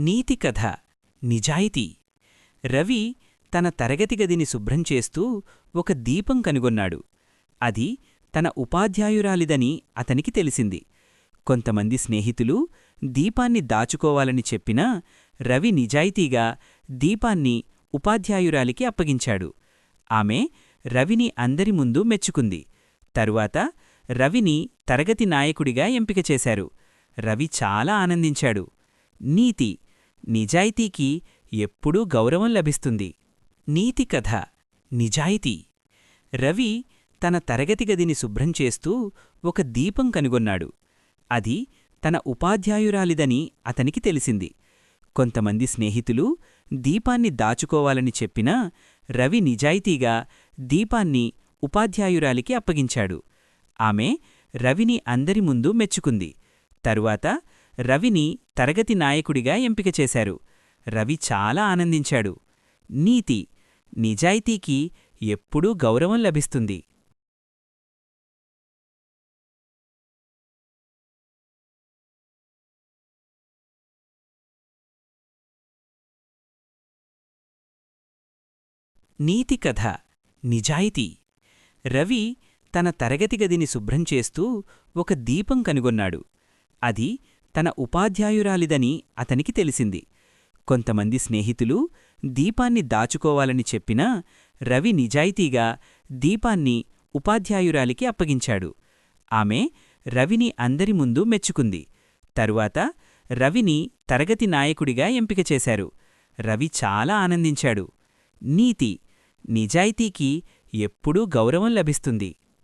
నీతి కథ నిజాయితీ. రవి తన తరగతి గదిని శుభ్రం చేస్తూ ఒక దీపం కనుగొన్నాడు. అది తన ఉపాధ్యాయురాలిదని అతనికి తెలిసింది. కొంతమంది స్నేహితులు దీపాన్ని దాచుకోవాలని చెప్పినా రవి నిజాయితీగా దీపాన్ని ఉపాధ్యాయురాలికి అప్పగించాడు. ఆమె రవిని అందరి ముందు మెచ్చుకుంది. తరువాత రవిని తరగతి నాయకుడిగా ఎంపిక చేశారు. రవి చాలా ఆనందించాడు. నీతి నిజాయితీకి ఎప్పుడూ గౌరవం లభిస్తుంది. నీతి కథ నిజాయితీ. రవి తన తరగతి గదిని శుభ్రం చేస్తూ ఒక దీపం కనుగొన్నాడు. అది తన ఉపాధ్యాయురాలిదని అతనికి తెలిసింది. కొంతమంది స్నేహితులు దీపాన్ని దాచుకోవాలని చెప్పినా రవి నిజాయితీగా దీపాన్ని ఉపాధ్యాయురాలికి అప్పగించాడు. ఆమె రవిని అందరి ముందు మెచ్చుకుంది. తరువాత రవిని తరగతి నాయకుడిగా ఎంపిక చేశారు. రవి చాలా ఆనందించాడు. నీతి నిజాయితీకి ఎప్పుడూ గౌరవం లభిస్తుంది. నీతి కథ నిజాయితీ. రవి తన తరగతి గదిని శుభ్రం చేస్తూ ఒక దీపం కనుగొన్నాడు. అది తన ఉపాధ్యాయురాలిదని అతనికి తెలిసింది. కొంతమంది స్నేహితులు దీపాన్ని దాచుకోవాలని చెప్పినా రవి నిజాయితీగా దీపాన్ని ఉపాధ్యాయురాలికి అప్పగించాడు. ఆమె రవిని అందరి ముందు మెచ్చుకుంది. తరువాత రవిని తరగతి నాయకుడిగా ఎంపిక చేశారు. రవి చాలా ఆనందించాడు. నీతి నిజాయితీకి ఎప్పుడూ గౌరవం లభిస్తుంది.